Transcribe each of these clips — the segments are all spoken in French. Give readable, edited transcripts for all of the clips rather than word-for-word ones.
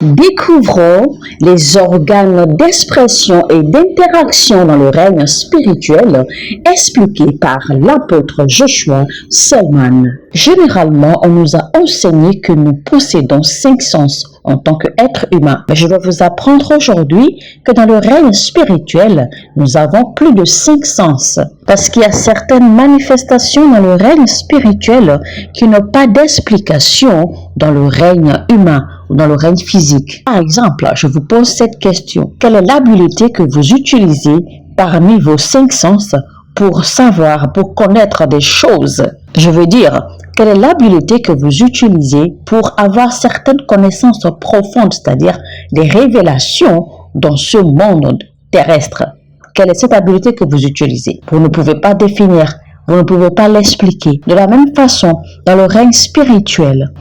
Découvrons les organes d'expression et d'interaction dans le règne spirituel expliqués par l'apôtre Joshua Selman. Généralement, on nous a enseigné que nous possédons 5 sens en tant qu'être humain. Mais je vais vous apprendre aujourd'hui que dans le règne spirituel, nous avons plus de 5 sens. Parce qu'il y a certaines manifestations dans le règne spirituel qui n'ont pas d'explication dans le règne humain ou dans le règne physique. Par exemple, je vous pose cette question. Quelle est l'habileté que vous utilisez parmi vos 5 sens pour savoir, pour connaître des choses? Je veux dire, quelle est l'habileté que vous utilisez pour avoir certaines connaissances profondes, c'est-à-dire des révélations dans ce monde terrestre? Quelle est cette habileté que vous utilisez? Vous ne pouvez pas définir, vous ne pouvez pas l'expliquer. De la même façon, dans le règne spirituel,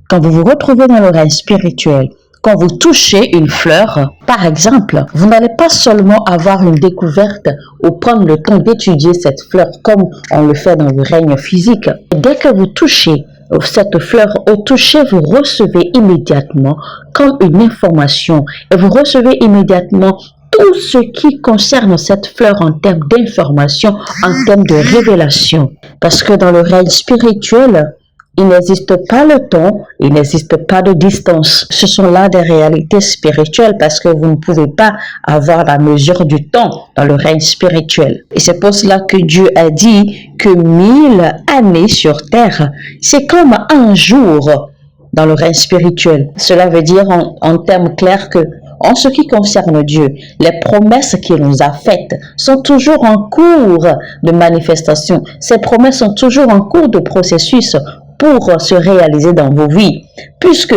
quand vous vous retrouvez dans le règne spirituel, quand vous touchez une fleur, par exemple, vous n'allez pas seulement avoir une découverte ou prendre le temps d'étudier cette fleur comme on le fait dans le règne physique. Dès que vous touchez cette fleur au toucher, vous recevez immédiatement comme une information et vous recevez immédiatement tout ce qui concerne cette fleur en termes d'information, en termes de révélation. Parce que dans le règne spirituel, il n'existe pas le temps, il n'existe pas de distance. Ce sont là des réalités spirituelles parce que vous ne pouvez pas avoir la mesure du temps dans le règne spirituel. Et c'est pour cela que Dieu a dit que 1000 années sur terre, c'est comme un jour dans le règne spirituel. Cela veut dire en termes clairs que en ce qui concerne Dieu, les promesses qu'il nous a faites sont toujours en cours de manifestation. Ces promesses sont toujours en cours de processus pour se réaliser dans vos vies. Puisque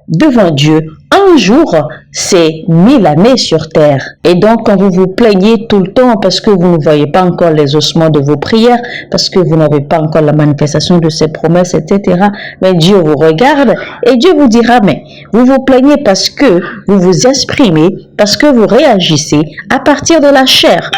devant Dieu, un jour, c'est 1000 années sur terre. Et donc, quand vous vous plaignez tout le temps parce que vous ne voyez pas encore les ossements de vos prières, parce que vous n'avez pas encore la manifestation de ces promesses, etc., mais Dieu vous regarde et Dieu vous dira, mais vous vous plaignez parce que vous vous exprimez, parce que vous réagissez à partir de la chair.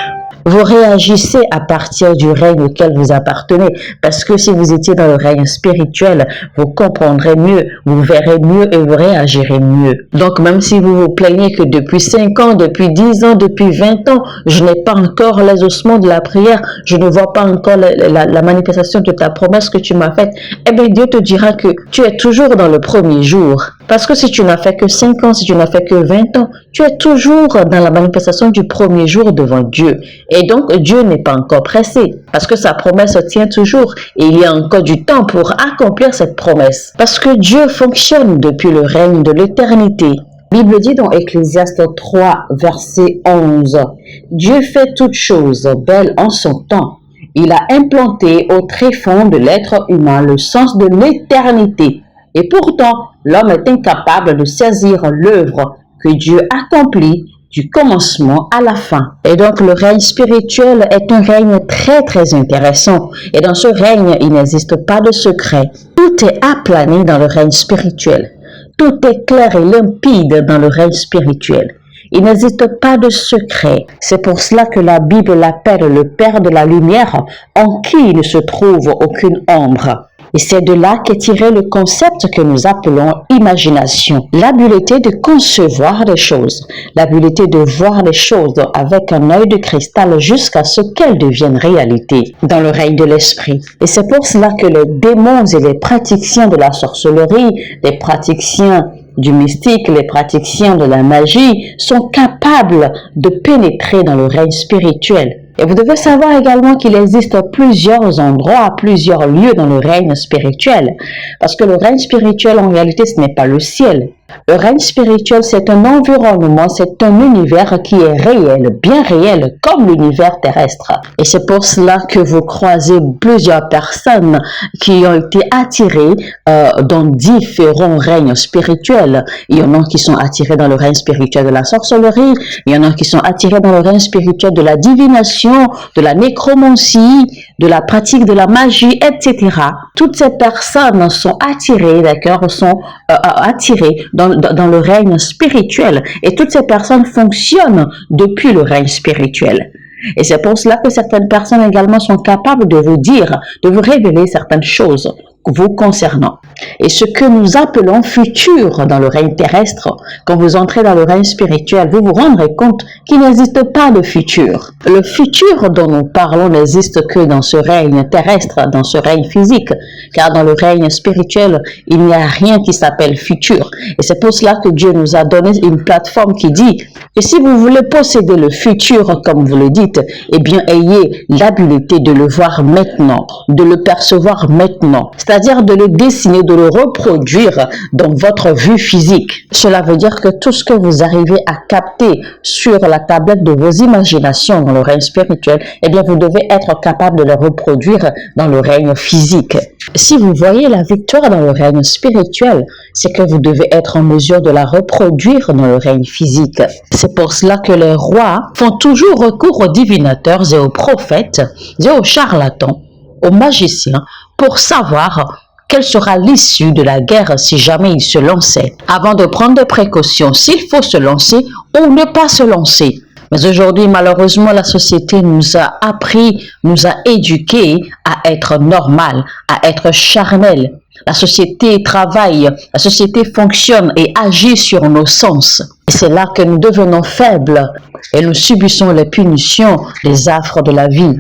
Vous réagissez à partir du règne auquel vous appartenez. Parce que si vous étiez dans le règne spirituel, vous comprendrez mieux, vous verrez mieux et vous réagirez mieux. Donc même si vous vous plaignez que depuis 5 ans, depuis 10 ans, depuis 20 ans, je n'ai pas encore les ossements de la prière, je ne vois pas encore la manifestation de ta promesse que tu m'as faite, eh bien Dieu te dira que tu es toujours dans le premier jour. Parce que si tu n'as fait que 5 ans, si tu n'as fait que 20 ans, tu es toujours dans la manifestation du premier jour devant Dieu. Et donc, Dieu n'est pas encore pressé. Parce que sa promesse tient toujours. Et il y a encore du temps pour accomplir cette promesse. Parce que Dieu fonctionne depuis le règne de l'éternité. La Bible dit dans Ecclésiaste 3, verset 11, « Dieu fait toutes choses belles en son temps. Il a implanté au tréfonds de l'être humain le sens de l'éternité. Et pourtant, l'homme est incapable de saisir l'œuvre que Dieu accomplit du commencement à la fin. » Et donc, le règne spirituel est un règne très, très intéressant. Et dans ce règne, il n'existe pas de secret. Tout est aplané dans le règne spirituel. Tout est clair et limpide dans le règne spirituel. Il n'existe pas de secret. C'est pour cela que la Bible l'appelle le Père de la lumière, en qui il ne se trouve aucune ombre. Et c'est de là qu'est tiré le concept que nous appelons imagination. L'habileté de concevoir des choses, l'habileté de voir les choses avec un œil de cristal jusqu'à ce qu'elles deviennent réalité dans le règne de l'esprit. Et c'est pour cela que les démons et les praticiens de la sorcellerie, les praticiens du mystique, les praticiens de la magie sont capables de pénétrer dans le règne spirituel. Et vous devez savoir également qu'il existe plusieurs endroits, plusieurs lieux dans le règne spirituel. Parce que le règne spirituel, en réalité, ce n'est pas le ciel. Le règne spirituel, c'est un environnement, c'est un univers qui est réel, bien réel, comme l'univers terrestre. Et c'est pour cela que vous croisez plusieurs personnes qui ont été attirées dans différents règnes spirituels. Il y en a qui sont attirés dans le règne spirituel de la sorcellerie, il y en a qui sont attirés dans le règne spirituel de la divination, de la nécromancie, de la pratique de la magie, etc. Toutes ces personnes sont attirées, d'accord, sont attirées dans le règne spirituel. Et toutes ces personnes fonctionnent depuis le règne spirituel. Et c'est pour cela que certaines personnes également sont capables de vous dire, de vous révéler certaines choses vous concernant. Et ce que nous appelons futur dans le règne terrestre, quand vous entrez dans le règne spirituel, vous vous rendrez compte qu'il n'existe pas de futur. Le futur dont nous parlons n'existe que dans ce règne terrestre, dans ce règne physique, car dans le règne spirituel, il n'y a rien qui s'appelle futur. Et c'est pour cela que Dieu nous a donné une plateforme qui dit que si vous voulez posséder le futur, comme vous le dites, eh bien, ayez l'habileté de le voir maintenant, de le percevoir maintenant, c'est-à-dire de le dessiner, de le reproduire dans votre vue physique. Cela veut dire que tout ce que vous arrivez à capter sur la tablette de vos imaginations dans le règne spirituel, eh bien, vous devez être capable de le reproduire dans le règne physique. Si vous voyez la victoire dans le règne spirituel, c'est que vous devez être en mesure de la reproduire dans le règne physique. C'est pour cela que les rois font toujours recours aux divinateurs et aux prophètes et aux charlatans, aux magiciens, pour savoir quelle sera l'issue de la guerre si jamais ils se lançaient, avant de prendre des précautions s'il faut se lancer ou ne pas se lancer. Mais aujourd'hui, malheureusement, la société nous a appris, nous a éduqués à être normal, à être charnel. La société travaille, la société fonctionne et agit sur nos sens. Et c'est là que nous devenons faibles et nous subissons les punitions, les affres de la vie.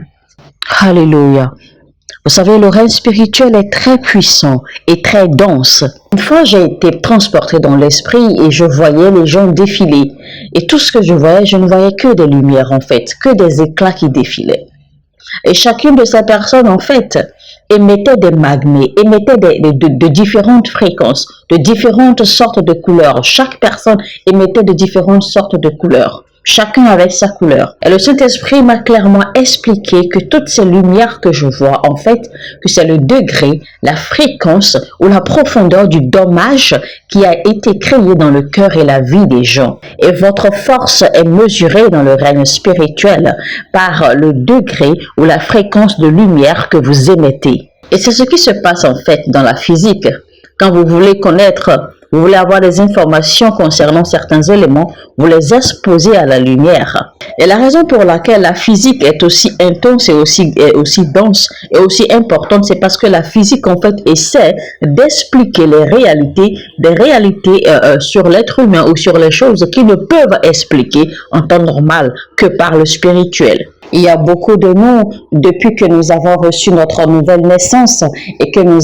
Alléluia. Vous savez, le règne spirituel est très puissant et très dense. Une fois, j'ai été transportée dans l'esprit et je voyais les gens défiler. Et tout ce que je voyais, je ne voyais que des lumières en fait, que des éclats qui défilaient. Et chacune de ces personnes en fait émettait des magmés, émettait de différentes fréquences, de différentes sortes de couleurs. Chaque personne émettait de différentes sortes de couleurs. Chacun avec sa couleur. Et le Saint-Esprit m'a clairement expliqué que toutes ces lumières que je vois, en fait, que c'est le degré, la fréquence ou la profondeur du dommage qui a été créé dans le cœur et la vie des gens. Et votre force est mesurée dans le règne spirituel par le degré ou la fréquence de lumière que vous émettez. Et c'est ce qui se passe en fait dans la physique. Quand vous voulez connaître, vous voulez avoir des informations concernant certains éléments, vous les exposez à la lumière. Et la raison pour laquelle la physique est aussi intense et aussi dense et aussi importante, c'est parce que la physique en fait essaie d'expliquer les réalités, des réalités sur l'être humain ou sur les choses qui ne peuvent expliquer en temps normal que par le spirituel. Il y a beaucoup de nous, depuis que nous avons reçu notre nouvelle naissance et que nous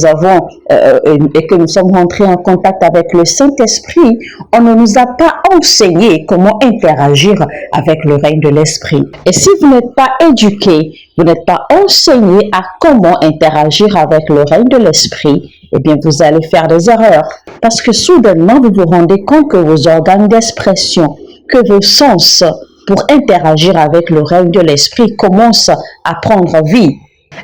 sommes rentrés en contact avec le Saint-Esprit, on ne nous a pas enseigné comment interagir avec le règne de l'Esprit. Et si vous n'êtes pas éduqué, vous n'êtes pas enseigné à comment interagir avec le règne de l'Esprit, eh bien vous allez faire des erreurs. Parce que soudainement, vous vous rendez compte que vos organes d'expression, que vos sens, pour interagir avec le règne de l'esprit commence à prendre vie.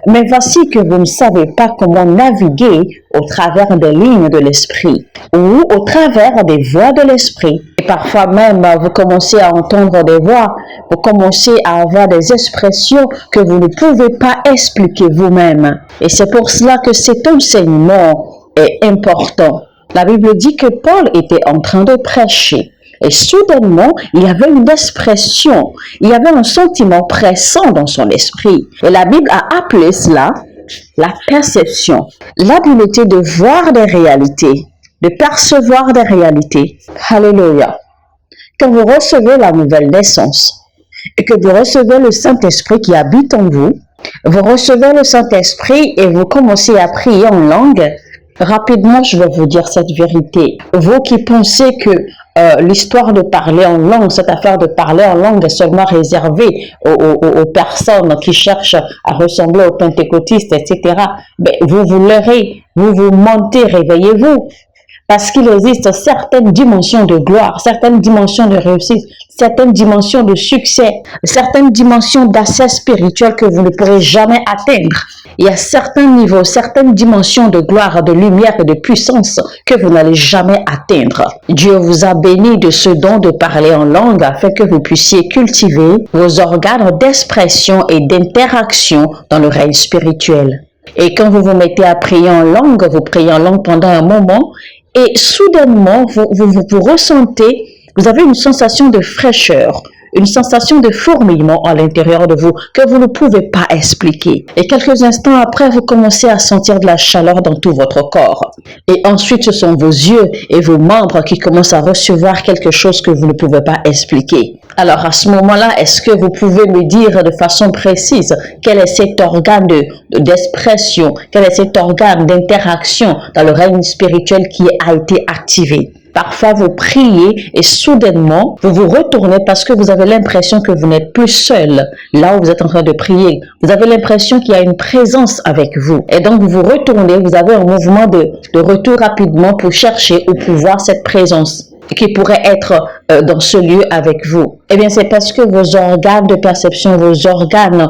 Mais voici que vous ne savez pas comment naviguer au travers des lignes de l'esprit ou au travers des voix de l'esprit. Et parfois même, vous commencez à entendre des voix, vous commencez à avoir des expressions que vous ne pouvez pas expliquer vous-même. Et c'est pour cela que cet enseignement est important. La Bible dit que Paul était en train de prêcher. Et soudainement, il y avait une expression, il y avait un sentiment pressant dans son esprit. Et la Bible a appelé cela la perception, l'habileté de voir des réalités, de percevoir des réalités. Alléluia. Quand vous recevez la nouvelle naissance et que vous recevez le Saint-Esprit qui habite en vous, vous recevez le Saint-Esprit et vous commencez à prier en langue. Rapidement, je vais vous dire cette vérité. Vous qui pensez que l'histoire de parler en langue, cette affaire de parler en langue est seulement réservée aux personnes qui cherchent à ressembler aux pentecôtistes, etc. Mais vous l'aurez, vous mentez, réveillez-vous. Parce qu'il existe certaines dimensions de gloire, certaines dimensions de réussite, certaines dimensions de succès, certaines dimensions d'accès spirituel que vous ne pourrez jamais atteindre. Il y a certains niveaux, certaines dimensions de gloire, de lumière et de puissance que vous n'allez jamais atteindre. Dieu vous a béni de ce don de parler en langue afin que vous puissiez cultiver vos organes d'expression et d'interaction dans le règne spirituel. Et quand vous vous mettez à prier en langue, vous priez en langue pendant un moment, et soudainement, vous ressentez, vous avez une sensation de fraîcheur, une sensation de fourmillement à l'intérieur de vous que vous ne pouvez pas expliquer. Et quelques instants après, vous commencez à sentir de la chaleur dans tout votre corps. Et ensuite, ce sont vos yeux et vos membres qui commencent à recevoir quelque chose que vous ne pouvez pas expliquer. Alors, à ce moment-là, est-ce que vous pouvez me dire de façon précise quel est cet organe d'expression, quel est cet organe d'interaction dans le règne spirituel qui a été activé? Parfois, vous priez et soudainement, vous vous retournez parce que vous avez l'impression que vous n'êtes plus seul là où vous êtes en train de prier. Vous avez l'impression qu'il y a une présence avec vous. Et donc, vous vous retournez, vous avez un mouvement de retour rapidement pour chercher ou pour voir cette présence qui pourrait être dans ce lieu avec vous. Eh bien, c'est parce que vos organes de perception, vos organes,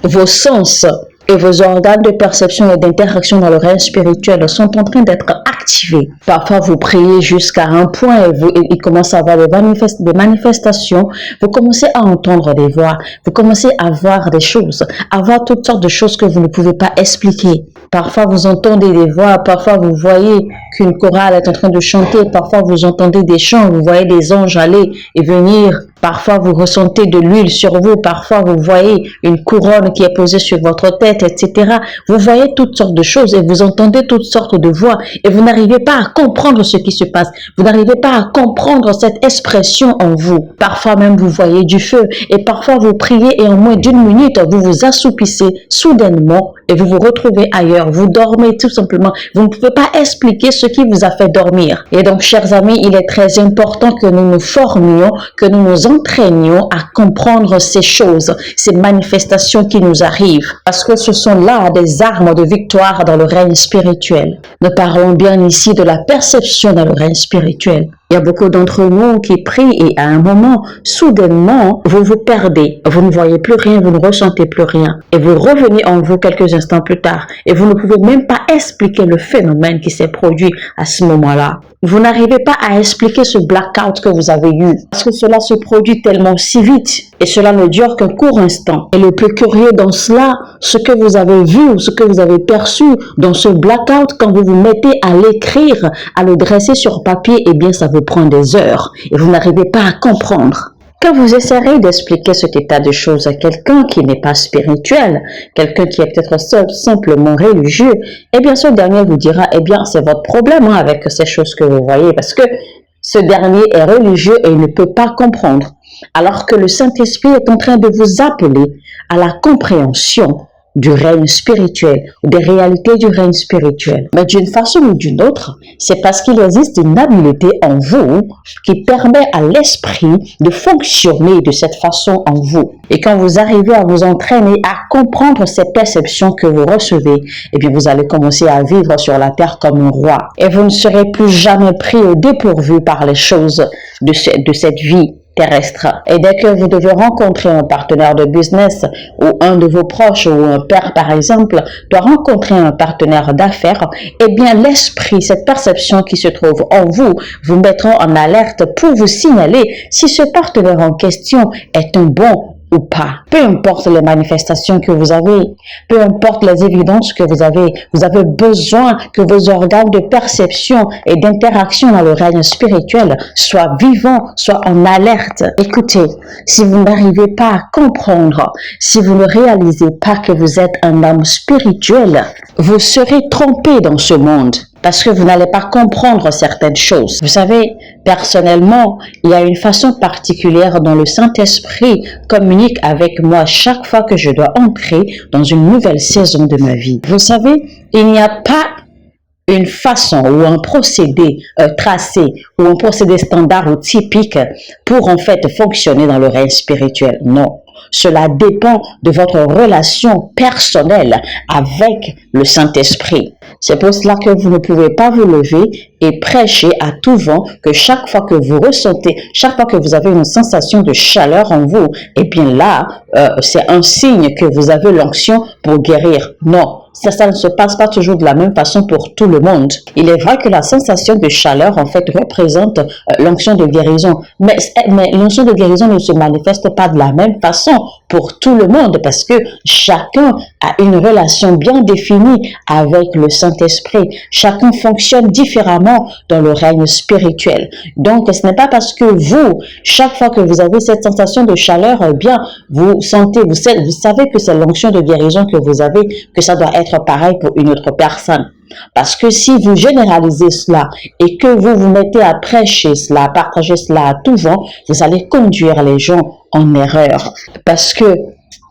vos sens et vos organes de perception et d'interaction dans le règne spirituel sont en train d'être activés. Parfois, vous priez jusqu'à un point et il commence à avoir des manifestations. Vous commencez à entendre des voix. Vous commencez à voir des choses, à voir toutes sortes de choses que vous ne pouvez pas expliquer. Parfois, vous entendez des voix. Parfois, vous voyez qu'une chorale est en train de chanter. Parfois, vous entendez des chants. Vous voyez des anges aller et venir. Parfois, vous ressentez de l'huile sur vous. Parfois, vous voyez une couronne qui est posée sur votre tête, etc. Vous voyez toutes sortes de choses et vous entendez toutes sortes de voix et vous n'arrivez pas à comprendre ce qui se passe. Vous n'arrivez pas à comprendre cette expression en vous. Parfois même, vous voyez du feu et parfois, vous priez et en moins d'une minute, vous vous assoupissez soudainement et vous vous retrouvez ailleurs. Vous dormez tout simplement. Vous ne pouvez pas expliquer ce qui vous a fait dormir. Et donc, chers amis, il est très important que nous nous formions, que nous nous entraînions à comprendre ces choses, ces manifestations qui nous arrivent, parce que ce sont là des armes de victoire dans le règne spirituel. Nous parlons bien ici de la perception dans le règne spirituel. Il y a beaucoup d'entre nous qui prient et à un moment, soudainement, vous vous perdez. Vous ne voyez plus rien, vous ne ressentez plus rien. Et vous revenez en vous quelques instants plus tard. Et vous ne pouvez même pas expliquer le phénomène qui s'est produit à ce moment-là. Vous n'arrivez pas à expliquer ce blackout que vous avez eu. Parce que cela se produit tellement si vite. Et cela ne dure qu'un court instant. Et le plus curieux dans cela, ce que vous avez vu, ce que vous avez perçu dans ce blackout, quand vous vous mettez à l'écrire, à le dresser sur papier, eh bien ça vous prend des heures. Et vous n'arrivez pas à comprendre. Quand vous essayerez d'expliquer cet état de choses à quelqu'un qui n'est pas spirituel, quelqu'un qui est peut-être simplement religieux, eh bien ce dernier vous dira, eh bien c'est votre problème avec ces choses que vous voyez, parce que ce dernier est religieux et il ne peut pas comprendre. Alors que le Saint-Esprit est en train de vous appeler à la compréhension du règne spirituel, ou des réalités du règne spirituel. Mais d'une façon ou d'une autre, c'est parce qu'il existe une habileté en vous qui permet à l'esprit de fonctionner de cette façon en vous. Et quand vous arrivez à vous entraîner à comprendre ces perceptions que vous recevez, eh bien vous allez commencer à vivre sur la terre comme un roi. Et vous ne serez plus jamais pris au dépourvu par les choses de cette vie terrestre. Et dès que vous devez rencontrer un partenaire de business ou un de vos proches ou un père par exemple doit rencontrer un partenaire d'affaires, eh bien l'esprit, cette perception qui se trouve en vous, vous mettra en alerte pour vous signaler si ce partenaire en question est un bon ou pas. Peu importe les manifestations que vous avez, peu importe les évidences que vous avez besoin que vos organes de perception et d'interaction dans le règne spirituel soient vivants, soient en alerte. Écoutez, si vous n'arrivez pas à comprendre, si vous ne réalisez pas que vous êtes un homme spirituel, vous serez trompé dans ce monde. Parce que vous n'allez pas comprendre certaines choses. Vous savez, personnellement, il y a une façon particulière dont le Saint-Esprit communique avec moi chaque fois que je dois entrer dans une nouvelle saison de ma vie. Vous savez, il n'y a pas une façon ou un procédé tracé ou un procédé standard ou typique pour en fait fonctionner dans le règne spirituel. Non. Cela dépend de votre relation personnelle avec le Saint-Esprit. C'est pour cela que vous ne pouvez pas vous lever et prêcher à tout vent que chaque fois que vous ressentez, chaque fois que vous avez une sensation de chaleur en vous, eh bien là, c'est un signe que vous avez l'onction pour guérir. Non. Ça ne se passe pas toujours de la même façon pour tout le monde. Il est vrai que la sensation de chaleur, en fait, représente l'onction de guérison. Mais l'onction de guérison ne se manifeste pas de la même façon pour tout le monde parce que chacun a une relation bien définie avec le Saint-Esprit. Chacun fonctionne différemment dans le règne spirituel. Donc, ce n'est pas parce que vous, chaque fois que vous avez cette sensation de chaleur, eh bien, vous sentez, vous savez que c'est l'onction de guérison que vous avez, que ça doit être pareil pour une autre personne. Parce que si vous généralisez cela et que vous vous mettez à prêcher cela, à partager cela à tout vent, vous allez conduire les gens en erreur. Parce que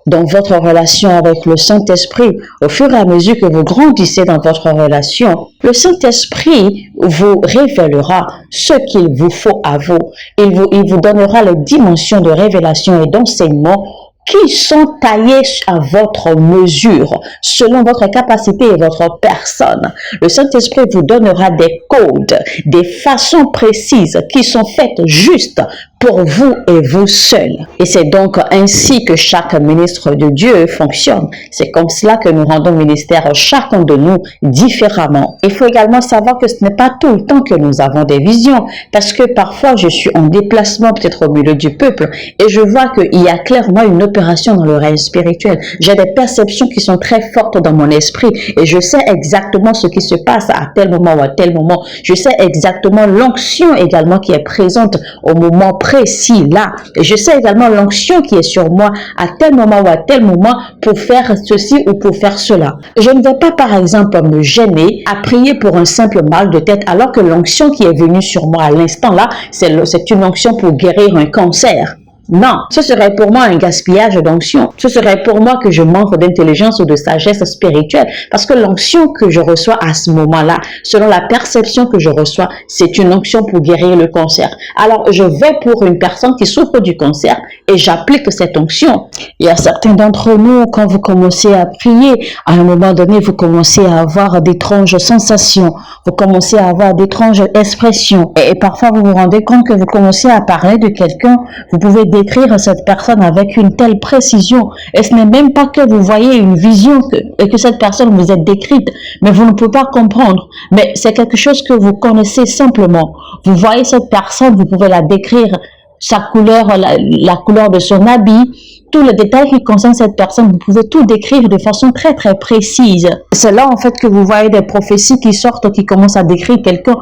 dans votre relation avec le Saint-Esprit, au fur et à mesure que vous grandissez dans votre relation, le Saint-Esprit vous révélera ce qu'il vous faut à vous. Il vous donnera les dimensions de révélation et d'enseignement qui sont taillés à votre mesure, selon votre capacité et votre personne. Le Saint-Esprit vous donnera des codes, des façons précises qui sont faites juste pour vous et vous seul. Et c'est donc ainsi que chaque ministre de Dieu fonctionne. C'est comme cela que nous rendons ministère chacun de nous différemment. Il faut également savoir que ce n'est pas tout le temps que nous avons des visions, parce que parfois je suis en déplacement peut-être au milieu du peuple et je vois qu'il y a clairement une opération dans le règne spirituel. J'ai des perceptions qui sont très fortes dans mon esprit et je sais exactement ce qui se passe à tel moment ou à tel moment. Je sais exactement l'onction également qui est présente au moment précis là. Et je sais également l'onction qui est sur moi à tel moment ou à tel moment pour faire ceci ou pour faire cela. Je ne vais pas par exemple me gêner à prier pour un simple mal de tête alors que l'onction qui est venue sur moi à l'instant là, c'est une onction pour guérir un cancer. Non, ce serait pour moi un gaspillage d'onction. Ce serait pour moi que je manque d'intelligence ou de sagesse spirituelle. Parce que l'onction que je reçois à ce moment-là, selon la perception que je reçois, c'est une onction pour guérir le cancer. Alors, je vais pour une personne qui souffre du cancer et j'applique cette onction. Il y a certains d'entre nous, quand vous commencez à prier, à un moment donné, vous commencez à avoir d'étranges sensations. Vous commencez à avoir d'étranges expressions. Et parfois, vous vous rendez compte que vous commencez à parler de quelqu'un. Vous pouvez décrire cette personne avec une telle précision. Et ce n'est même pas que vous voyez une vision et que cette personne vous est décrite, mais vous ne pouvez pas comprendre. Mais c'est quelque chose que vous connaissez simplement. Vous voyez cette personne, vous pouvez la décrire, sa couleur, la couleur de son habit, tous les détails qui concernent cette personne, vous pouvez tout décrire de façon très très précise. C'est là en fait que vous voyez des prophéties qui sortent, qui commencent à décrire quelqu'un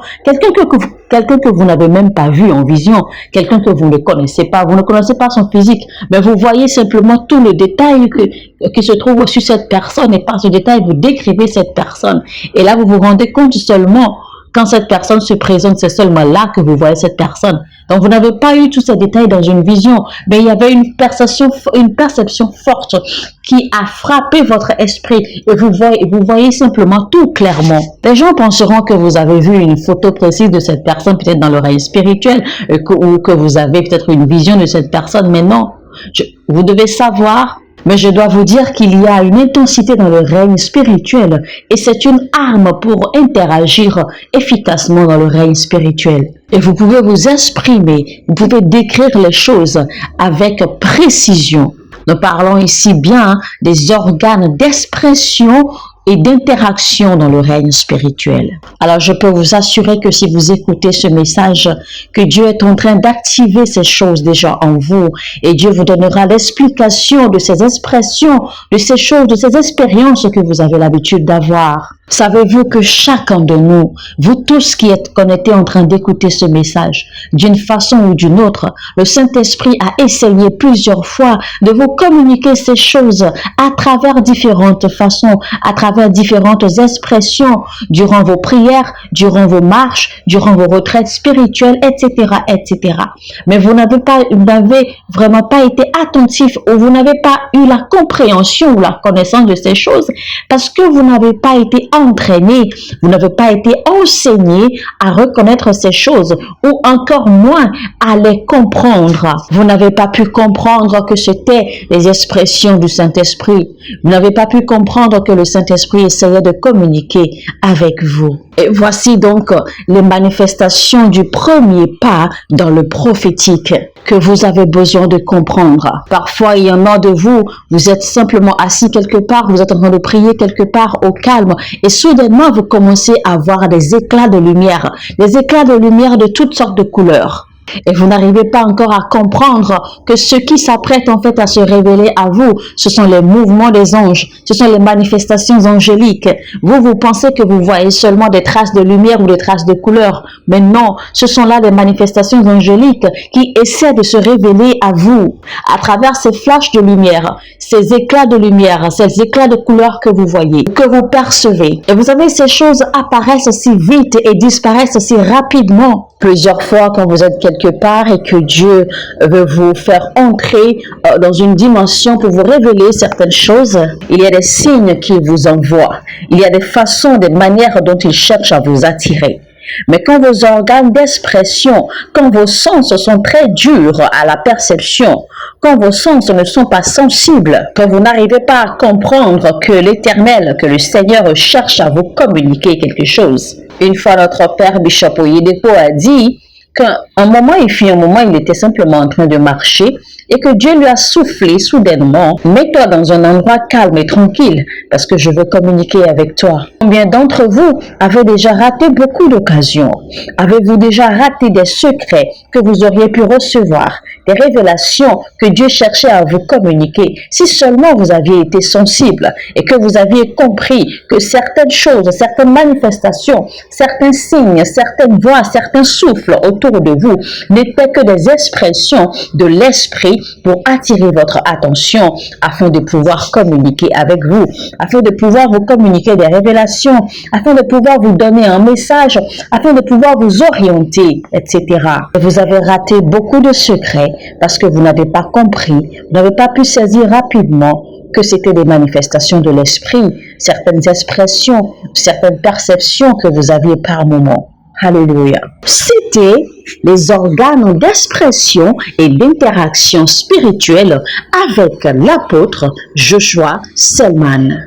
que vous n'avez même pas vu en vision, quelqu'un que vous ne connaissez pas, vous ne connaissez pas son physique, mais vous voyez simplement tout le détail qui se trouve sur cette personne et par ce détail vous décrivez cette personne. Et là vous vous rendez compte seulement quand cette personne se présente, c'est seulement là que vous voyez cette personne. Donc, vous n'avez pas eu tous ces détails dans une vision, mais il y avait une perception forte qui a frappé votre esprit et vous voyez simplement tout clairement. Les gens penseront que vous avez vu une photo précise de cette personne, peut-être dans le règne spirituel, ou que vous avez peut-être une vision de cette personne, mais non. Vous devez savoir. Mais je dois vous dire qu'il y a une intensité dans le règne spirituel et c'est une arme pour interagir efficacement dans le règne spirituel. Et vous pouvez vous exprimer, vous pouvez décrire les choses avec précision. Nous parlons ici bien des organes d'expression et d'interaction dans le règne spirituel. Alors, je peux vous assurer que si vous écoutez ce message, que Dieu est en train d'activer ces choses déjà en vous et Dieu vous donnera l'explication de ces expressions, de ces choses, de ces expériences que vous avez l'habitude d'avoir. Savez-vous que chacun de nous, vous tous qui êtes connectés en train d'écouter ce message, d'une façon ou d'une autre, le Saint-Esprit a essayé plusieurs fois de vous communiquer ces choses à travers différentes façons, à travers différentes expressions, durant vos prières, durant vos marches, durant vos retraites spirituelles, etc., etc. Mais vous n'avez vraiment pas été attentif ou vous n'avez pas eu la compréhension ou la connaissance de ces choses parce que vous n'avez pas été entraîné, vous n'avez pas été enseigné à reconnaître ces choses ou encore moins à les comprendre. Vous n'avez pas pu comprendre que c'était les expressions du Saint-Esprit. Vous n'avez pas pu comprendre que le Saint-Esprit essayait de communiquer avec vous. Et voici donc les manifestations du premier pas dans le prophétique que vous avez besoin de comprendre. Parfois, il y en a de vous, vous êtes simplement assis quelque part, vous êtes en train de prier quelque part au calme et soudainement, vous commencez à voir des éclats de lumière de toutes sortes de couleurs. Et vous n'arrivez pas encore à comprendre que ce qui s'apprête en fait à se révéler à vous, ce sont les mouvements des anges, ce sont les manifestations angéliques. Vous pensez que vous voyez seulement des traces de lumière ou des traces de couleur, mais non, ce sont là des manifestations angéliques qui essaient de se révéler à vous à travers ces flashs de lumière, ces éclats de lumière, ces éclats de couleur que vous voyez, que vous percevez. Et vous savez, ces choses apparaissent si vite et disparaissent si rapidement. Plusieurs fois, quand vous êtes quelque part et que Dieu veut vous faire entrer dans une dimension pour vous révéler certaines choses, il y a des signes qu'il vous envoie. Il y a des façons, des manières dont il cherche à vous attirer. Mais quand vos organes d'expression, quand vos sens sont très durs à la perception, quand vos sens ne sont pas sensibles, quand vous n'arrivez pas à comprendre que l'Éternel, que le Seigneur cherche à vous communiquer quelque chose. Une fois, notre père Bishop Oyedepo a dit qu'un moment, il était simplement en train de marcher et que Dieu lui a soufflé soudainement, mets-toi dans un endroit calme et tranquille parce que je veux communiquer avec toi. Combien d'entre vous avez déjà raté beaucoup d'occasions? Avez-vous déjà raté des secrets que vous auriez pu recevoir, des révélations que Dieu cherchait à vous communiquer? Si seulement vous aviez été sensible et que vous aviez compris que certaines choses, certaines manifestations, certains signes, certaines voix, certains souffles autour de vous n'étaient que des expressions de l'esprit pour attirer votre attention afin de pouvoir communiquer avec vous, afin de pouvoir vous communiquer des révélations, afin de pouvoir vous donner un message, afin de pouvoir vous orienter, etc. Vous avez raté beaucoup de secrets parce que vous n'avez pas compris, vous n'avez pas pu saisir rapidement que c'était des manifestations de l'esprit, certaines expressions, certaines perceptions que vous aviez par moment. Alléluia. C'était les organes d'expression et d'interaction spirituelle avec l'apôtre Joshua Selman.